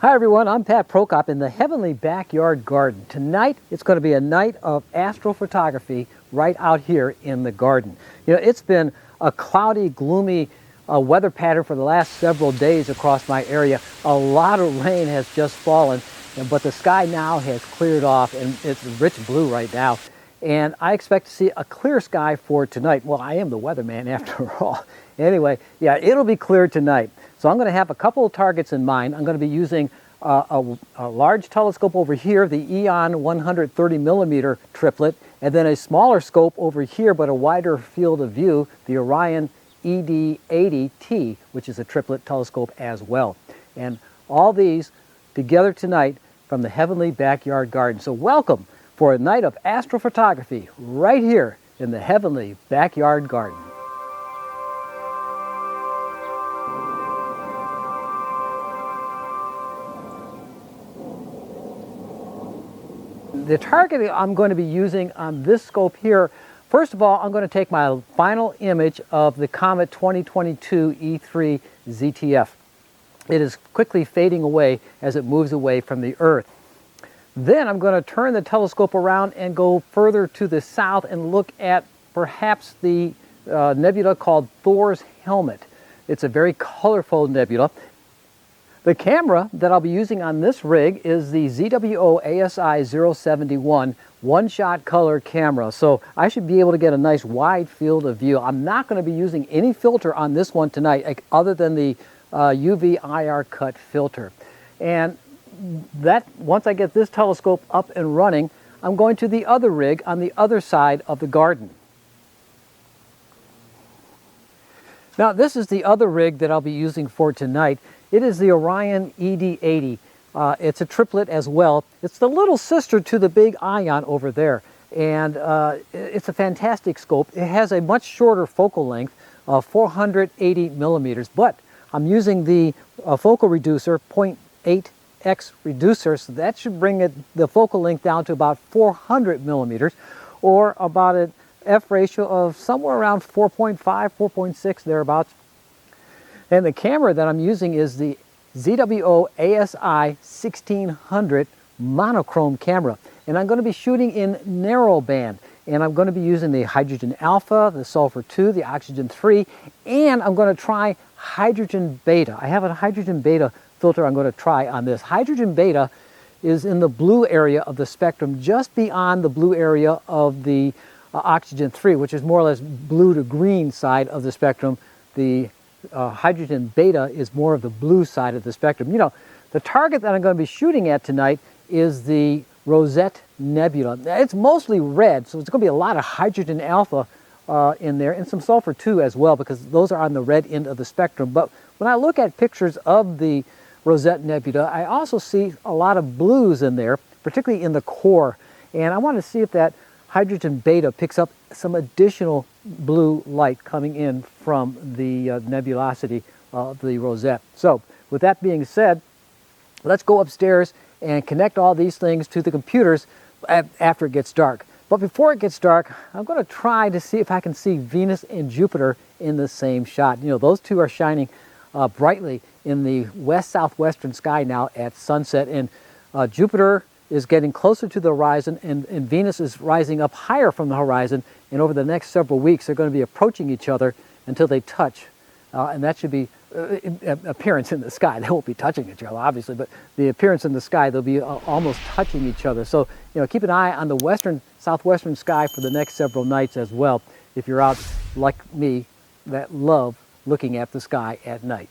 Hi everyone, I'm Pat Prokop in the Heavenly Backyard Garden. Tonight it's going to be a night of astrophotography right out here in the garden. You know, it's been a cloudy, gloomy weather pattern for the last several days across my area. A lot of rain has just fallen, but the sky now has cleared off and it's rich blue right now. And I expect to see a clear sky for tonight. Well, I am the weatherman after all. Anyway, yeah, it'll be clear tonight. So I'm going to have a couple of targets in mind. I'm going to be using a large telescope over here, the Eon 130 millimeter triplet, and then a smaller scope over here, but a wider field of view, the Orion ED80T, which is a triplet telescope as well. And all these together tonight from the Heavenly Backyard Garden. So welcome for a night of astrophotography right here in the Heavenly Backyard Garden. The target I'm going to be using on this scope here, first of all, I'm going to take my final image of the Comet 2022 E3 ZTF. It is quickly fading away as it moves away from the Earth. Then I'm going to turn the telescope around and go further to the south and look at perhaps the nebula called Thor's Helmet. It's a very colorful nebula. The camera that I'll be using on this rig is the ZWO ASI 071 one-shot color camera. So I should be able to get a nice wide field of view. I'm not going to be using any filter on this one tonight other than the UV IR cut filter. And that once I get this telescope up and running, I'm going to the other rig on the other side of the garden. Now this is the other rig that I'll be using for tonight. It is the Orion ED80. It's a triplet as well. It's the little sister to the big Ion over there. And it's a fantastic scope. It has a much shorter focal length of 480 millimeters, but I'm using the focal reducer, 0.8x reducer, so that should bring the focal length down to about 400 millimeters, or about an F ratio of somewhere around 4.5, 4.6, thereabouts. And the camera that I'm using is the ZWO ASI 1600 monochrome camera. And I'm going to be shooting in narrowband. And I'm going to be using the hydrogen alpha, the sulfur 2, the oxygen 3, and I'm going to try hydrogen beta. I have a hydrogen beta filter I'm going to try on this. Hydrogen beta is in the blue area of the spectrum, just beyond the blue area of the oxygen 3, which is more or less blue to green side of the spectrum. The hydrogen beta is more of the blue side of the spectrum. You know, the target that I'm going to be shooting at tonight is the Rosette nebula. It's mostly red, so it's going to be a lot of hydrogen alpha in there, and some sulfur 2 as well, because those are on the red end of the spectrum. But when I look at pictures of the Rosette nebula, I also see a lot of blues in there, particularly in the core. And I want to see if that hydrogen beta picks up some additional blue light coming in from the nebulosity of the Rosette. So with that being said, let's go upstairs and connect all these things to the computers after it gets dark. But before it gets dark, I'm going to try to see if I can see Venus and Jupiter in the same shot. You know, those two are shining brightly in the west-southwestern sky now at sunset, and Jupiter is getting closer to the horizon, and Venus is rising up higher from the horizon, and over the next several weeks they're going to be approaching each other until they touch, and that should be appearance in the sky. They won't be touching each other, obviously, but the appearance in the sky, they'll be almost touching each other. So, you know, keep an eye on the western, southwestern sky for the next several nights as well, if you're out like me that love looking at the sky at night.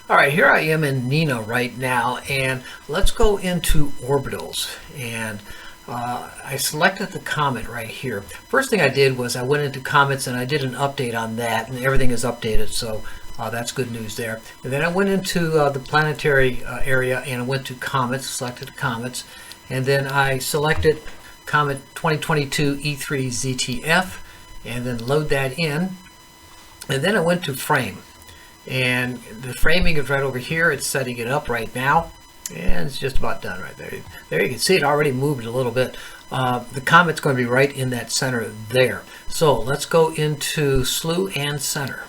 All right, here I am in Nina right now, and let's go into orbitals. And I selected the comet right here. First thing I did was I went into comets and I did an update on that, and everything is updated, so that's good news there. And then I went into the planetary area and I went to comets, selected comets, and then I selected Comet 2022 E3 ZTF, and then load that in. And then I went to frame. And the framing is right over here. It's setting it up right now, and it's just about done right there. There you can see it already moved a little bit. The comet's going to be right in that center there. So let's go into slew and center.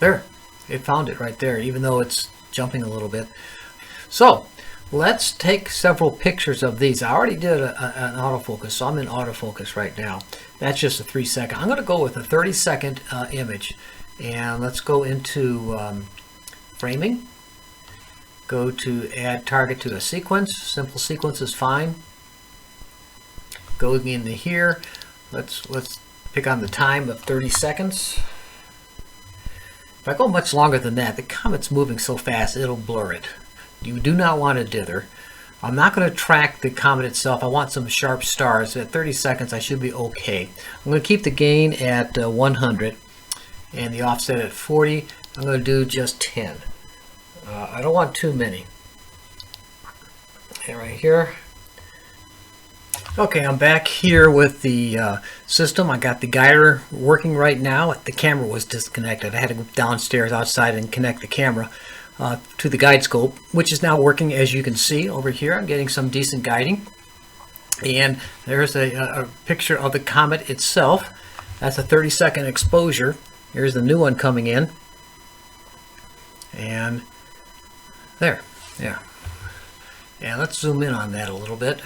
There, it found it right there, even though it's jumping a little bit. So let's take several pictures of these. I already did an autofocus, so I'm in autofocus right now. That's just a 3-second. I'm going to go with a 30-second image. And let's go into framing. Go to add target to a sequence. Simple sequence is fine. Go into here. Let's pick on the time of 30 seconds. If I go much longer than that, the comet's moving so fast it'll blur it. You do not want to dither. I'm not going to track the comet itself. I want some sharp stars. At 30 seconds I should be okay. I'm going to keep the gain at 100 and the offset at 40. I'm going to do just 10. I don't want too many. And right here. Okay, I'm back here with the system. I got the guider working right now. The camera was disconnected. I had to go downstairs outside and connect the camera to the guide scope, which is now working, as you can see over here. I'm getting some decent guiding. And there's a picture of the comet itself. That's a 30-second exposure. Here's the new one coming in. And there, yeah. And let's zoom in on that a little bit.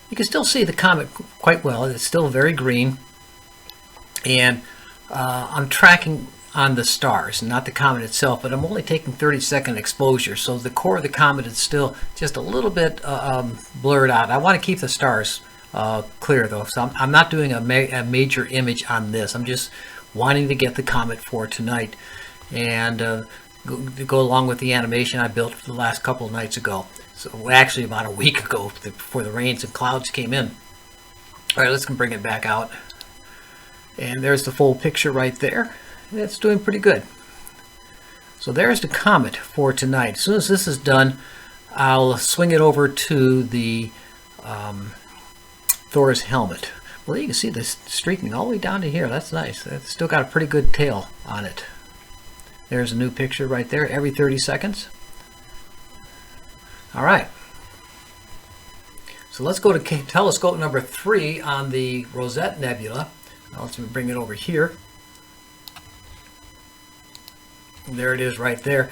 You can still see the comet quite well. It's still very green. And I'm tracking on the stars, not the comet itself, but I'm only taking 30-second exposure. So the core of the comet is still just a little bit blurred out. I want to keep the stars clear though. So I'm not doing a major image on this. I'm just wanting to get the comet for tonight. And go along with the animation I built the last couple of nights ago. So actually about a week ago, before the rains and clouds came in. All right, let's bring it back out. And there's the full picture right there. It's doing pretty good. So there's the comet for tonight. As soon as this is done, I'll swing it over to the Thor's helmet. Well, you can see this streaking all the way down to here. That's nice. It's still got a pretty good tail on it. There's a new picture right there every 30 seconds. All right. So let's go to telescope number 3 on the Rosette Nebula. Now let's bring it over here. There it is right there.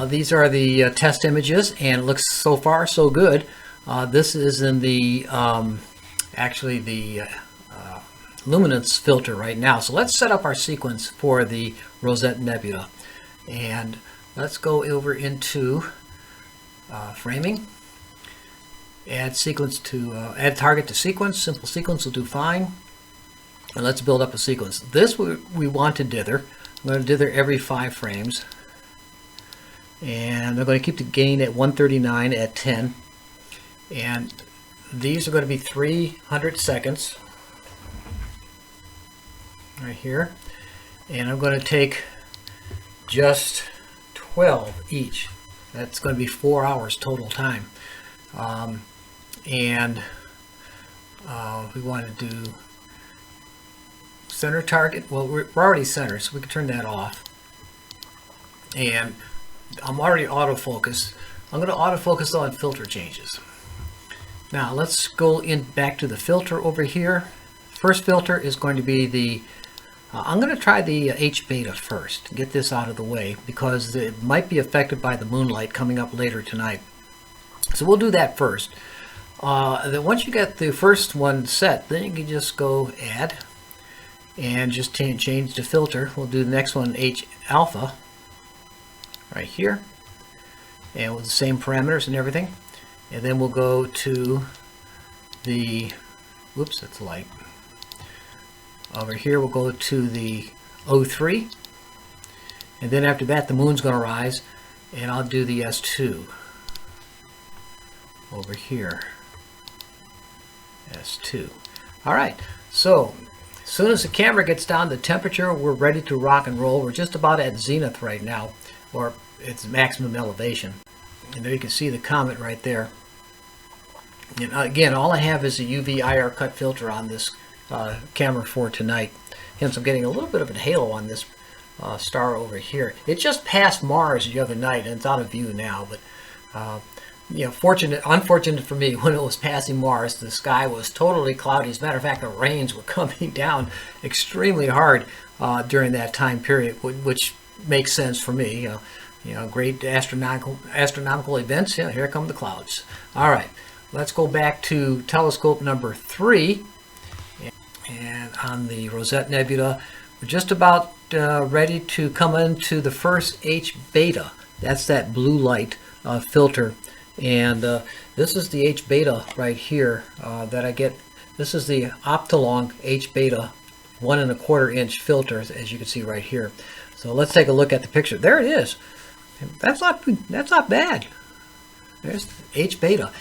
These are the test images, and it looks so far so good. This is in the actually the luminance filter right now. So let's set up our sequence for the Rosette Nebula. And let's go over into framing, add sequence to add target to sequence. Simple sequence will do fine. And let's build up a sequence. This we want to dither. I'm going to dither every 5 frames, and I'm going to keep the gain at 139 at 10. And these are going to be 300 seconds right here. And I'm going to take just 12 each. That's going to be 4 hours total time. We want to do center target. Well, we're already centered, so we can turn that off. And I'm already autofocused. I'm going to autofocus on filter changes. Now let's go in back to the filter over here. First filter is going to be the I'm going to try the H beta first, get this out of the way, because it might be affected by the moonlight coming up later tonight. So we'll do that first. Then once you get the first one set, then you can just go add and just change the filter. We'll do the next one, H alpha, right here, and with the same parameters and everything. And then we'll go to the, whoops, that's light. Over here we'll go to the O3, and then after that the moon's going to rise, and I'll do the S2 over here. S2. Alright, so as soon as the camera gets down to temperature, we're ready to rock and roll. We're just about at zenith right now, or its maximum elevation. And there you can see the comet right there. And again, all I have is a UV IR cut filter on this camera for tonight. Hence, I'm getting a little bit of a halo on this star over here. It just passed Mars the other night, and it's out of view now. But you know, unfortunate for me, when it was passing Mars, the sky was totally cloudy. As a matter of fact, the rains were coming down extremely hard during that time period, which makes sense for me. You know, great astronomical events. Yeah, here come the clouds. All right, let's go back to telescope number 3, and on the Rosette Nebula, we're just about ready to come into the first H beta. That's that blue light filter. And this is the H beta right here that I get. This is the Optolong H beta 1 1/4 inch filter, as you can see right here. So let's take a look at the picture. There it is. That's not bad. There's H beta.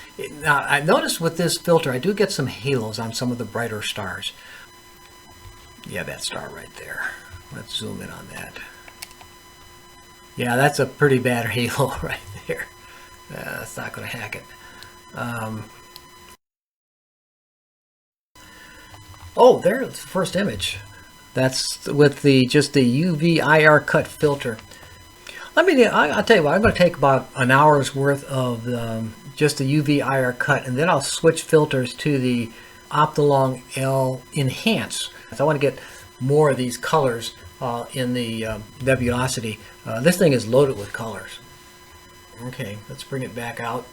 Now I noticed with this filter I do get some halos on some of the brighter stars. Yeah, that star right there. Let's zoom in on that. Yeah, that's a pretty bad halo right there. That's not going to hack it. Oh, there's the first image. That's with just the UV IR cut filter. I'll tell you what, I'm going to take about an hour's worth of just the UV IR cut, and then I'll switch filters to the Optolong L Enhance. So I want to get more of these colors in the nebulosity. This thing is loaded with colors. Okay, let's bring it back out.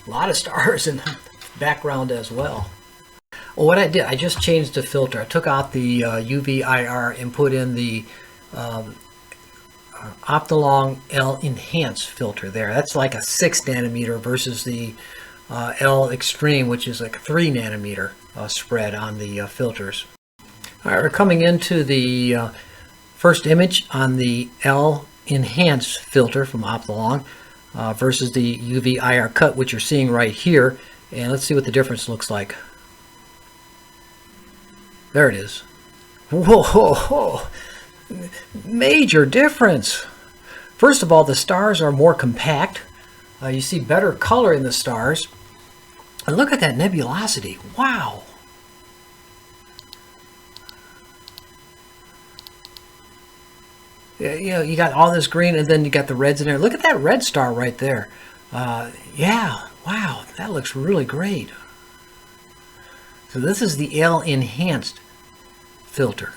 A lot of stars in the background as well. Well, what I did, I just changed the filter. I took out the UV IR and put in the Optolong L Enhance filter there. That's like a 6 nanometer versus the L Extreme, which is like a 3 nanometer spread on the filters. All right, we're coming into the first image on the L Enhance filter from Optolong versus the UV IR cut, which you're seeing right here. And let's see what the difference looks like. There it is. Whoa, whoa, whoa. Major difference. First of all, the stars are more compact. You see better color in the stars. And look at that nebulosity. Wow. You know, you got all this green, and then you got the reds in there. Look at that red star right there. Yeah, wow, that looks really great. So this is the L Enhanced filter.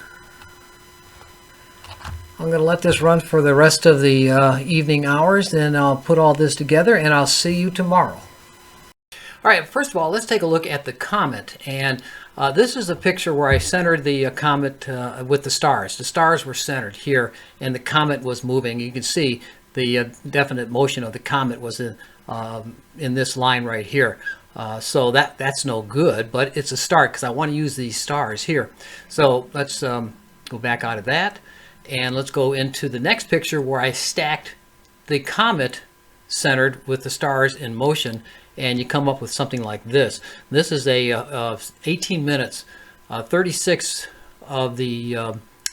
I'm going to let this run for the rest of the evening hours, then I'll put all this together, and I'll see you tomorrow. All right, first of all, let's take a look at the comet. And this is a picture where I centered the comet with the stars. The stars were centered here, and the comet was moving. You can see the definite motion of the comet was in this line right here. So that's no good, but it's a start because I want to use these stars here. So let's go back out of that, and let's go into the next picture where I stacked the comet centered with the stars in motion, and you come up with something like this. This is a 18 minutes, 36 of the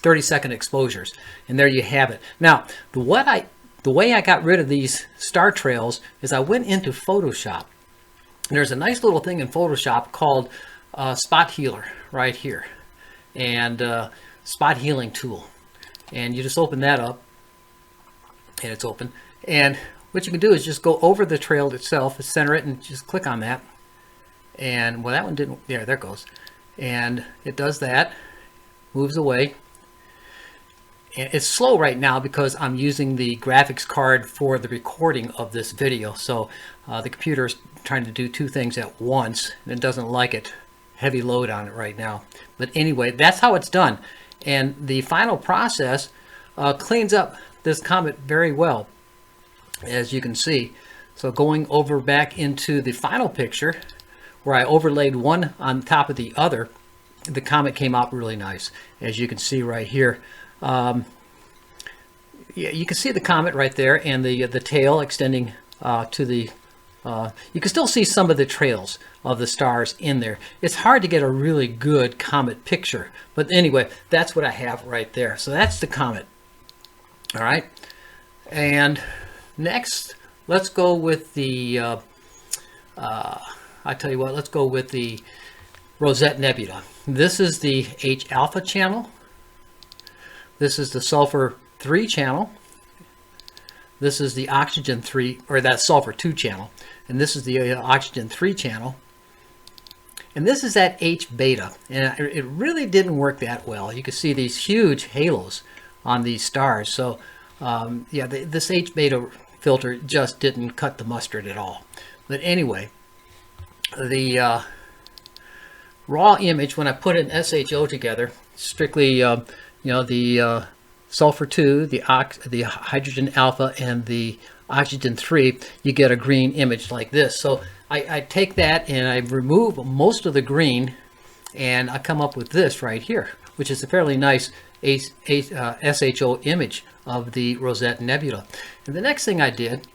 30-second exposures, and there you have it. Now, the way I got rid of these star trails is I went into Photoshop. And there's a nice little thing in Photoshop called Spot Healer right here, and Spot Healing Tool. And you just open that up, and it's open. And what you can do is just go over the trail itself, center it, and just click on that. And well, that one didn't. There it goes. And it does that, moves away. And it's slow right now because I'm using the graphics card for the recording of this video. So the computer is trying to do two things at once, and it doesn't like it. Heavy load on it right now. But anyway, that's how it's done. And the final process cleans up this comet very well, as you can see. So going over back into the final picture, where I overlaid one on top of the other, the comet came out really nice, as you can see right here. Yeah, you can see the comet right there, and the tail extending to the. You can still see some of the trails of the stars in there. It's hard to get a really good comet picture, but anyway, that's what I have right there. So that's the comet. All right, and next, let's go with the. I tell you what, let's go with the Rosette Nebula. This is the H alpha channel. This is the sulfur 3 channel. This is the oxygen 3, or that sulfur 2 channel. And this is the oxygen 3 channel. And this is that H beta. And it really didn't work that well. You can see these huge halos on these stars. So yeah, this H beta filter just didn't cut the mustard at all. But anyway, the raw image, when I put an SHO together, strictly you know, the sulfur 2, the hydrogen alpha, and the oxygen 3, you get a green image like this. So I take that and I remove most of the green, and I come up with this right here, which is a fairly nice SHO image of the Rosette Nebula. And the next thing I did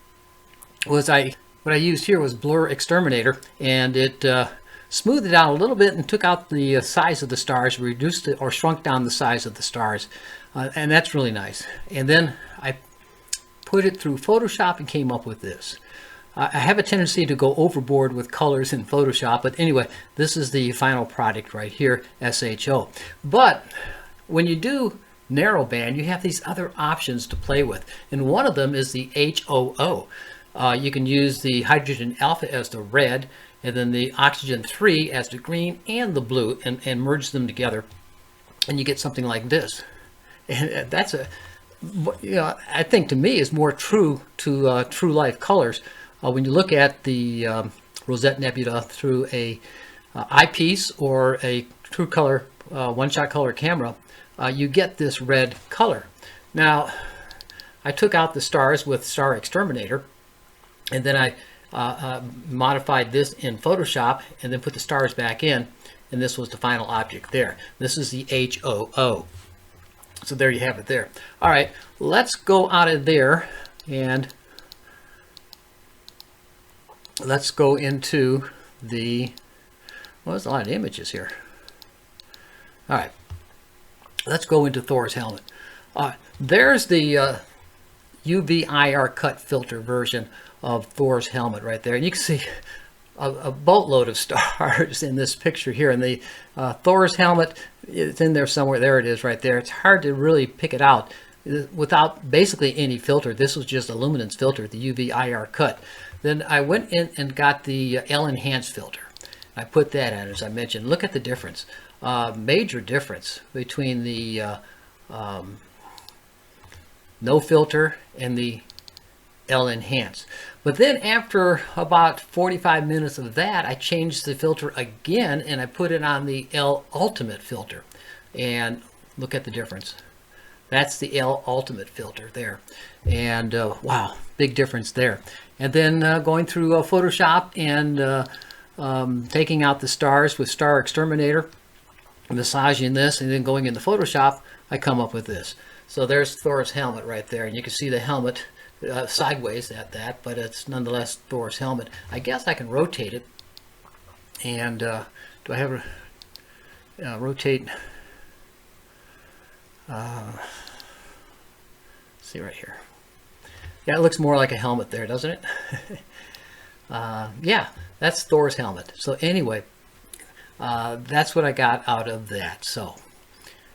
was what I used here was Blur Exterminator, and it smoothed it out a little bit and took out the size of the stars, reduced it or shrunk down the size of the stars, and that's really nice. And then I put it through Photoshop and came up with this. I have a tendency to go overboard with colors in Photoshop, but anyway, this is the final product right here, SHO. But when you do narrowband, you have these other options to play with, and one of them is the HOO. You can use the hydrogen alpha as the red, and then the oxygen 3 as the green and the blue, and merge them together, and you get something like this. And that's you know, I think to me is more true to true life colors. When you look at the Rosette Nebula through a eyepiece or a true color one-shot color camera, you get this red color. Now, I took out the stars with Star Exterminator, and then I modified this in Photoshop, and then put the stars back in, and this was the final object there. This is the HOO. So there you have it there. All right, let's go out of there, and let's go into the, well, there's a lot of images here. All right, let's go into Thor's helmet. There's the UV IR cut filter version of Thor's helmet right there, and you can see a boatload of stars in this picture here. And the Thor's helmet, it's in there somewhere. There it is right there. It's hard to really pick it out without basically any filter. This was just a luminance filter, the UV IR cut. Then I went in and got the L-enhanced filter. I put that in, as I mentioned. Look at the difference. Major difference between the no filter and the L-enhanced. But then after about 45 minutes of that, I changed the filter again, and I put it on the L-ultimate filter. And look at the difference. That's the L-ultimate filter there. And wow, big difference there. And then going through Photoshop and taking out the stars with Star Exterminator, massaging this, and then going into Photoshop, I come up with this. So there's Thor's helmet right there, and you can see the helmet sideways at that, but it's nonetheless Thor's helmet. I guess I can rotate it, and do I have a rotate? See right here. Yeah, it looks more like a helmet there, doesn't it? Yeah, that's Thor's helmet. So anyway, that's what I got out of that. So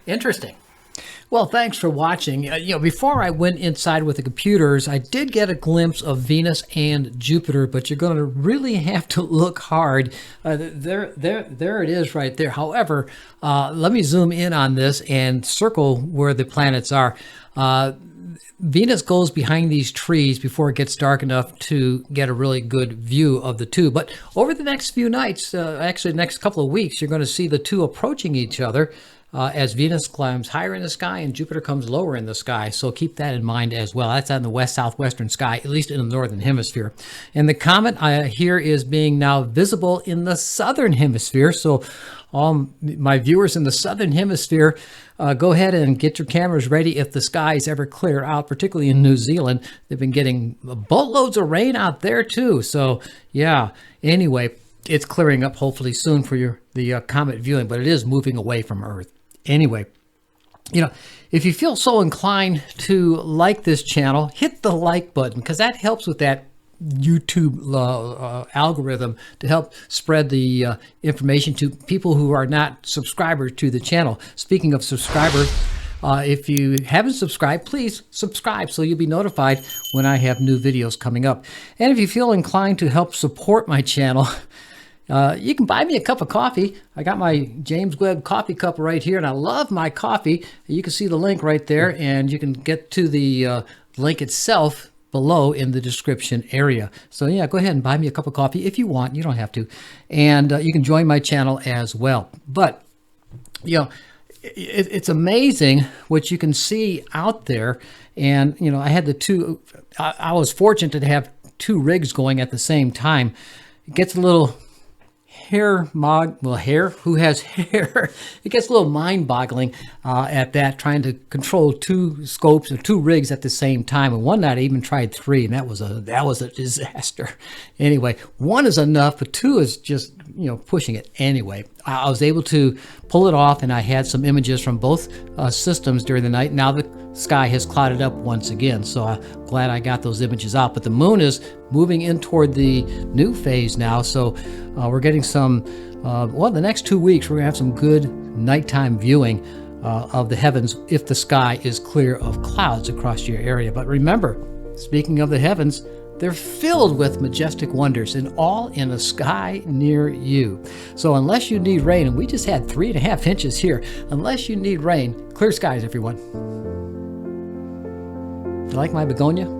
interesting. Well, thanks for watching. You know, before I went inside with the computers, I did get a glimpse of Venus and Jupiter, but you're going to really have to look hard. There it is right there. However, let me zoom in on this and circle where the planets are. Venus goes behind these trees before it gets dark enough to get a really good view of the two. But over the next few nights, actually the next couple of weeks, you're going to see the two approaching each other as Venus climbs higher in the sky and Jupiter comes lower in the sky. So keep that in mind as well. That's on the west-southwestern sky, at least in the northern hemisphere. And the comet here is being now visible in the southern hemisphere. So all my viewers in the southern hemisphere, go ahead and get your cameras ready if the skies ever clear out, particularly in New Zealand. They've been getting boatloads of rain out there too. So yeah, anyway, it's clearing up hopefully soon for the comet viewing, but it is moving away from Earth. Anyway, you know, if you feel so inclined to like this channel, hit the like button, because that helps with that YouTube algorithm to help spread the information to people who are not subscribers to the channel. Speaking of subscribers, If you haven't subscribed, please subscribe so you'll be notified when I have new videos coming up. And if you feel inclined to help support my channel, you can buy me a cup of coffee. I got my James Webb coffee cup right here, and I love my coffee. You can see the link right there, and you can get to the link itself below in the description area. So yeah, go ahead and buy me a cup of coffee if you want. You don't have to. And you can join my channel as well. But, you know, it's amazing what you can see out there. And, you know, I had I was fortunate to have 2 rigs going at the same time. It gets a little who has hair, it gets a little mind-boggling at that, trying to control 2 scopes or 2 rigs at the same time. And one night I even tried 3, and that was a disaster. Anyway, 1 is enough, but 2 is just, you know, pushing it. Anyway, I was able to pull it off, and I had some images from both systems during the night. Now the sky has clouded up once again, so I'm glad I got those images out. But the moon is moving in toward the new phase now, so we're getting some, the next 2 weeks we're going to have some good nighttime viewing of the heavens if the sky is clear of clouds across your area. But remember, speaking of the heavens, they're filled with majestic wonders, and all in a sky near you. So unless you need rain, and we just had 3.5 inches here, unless you need rain, clear skies, everyone. You like my begonia?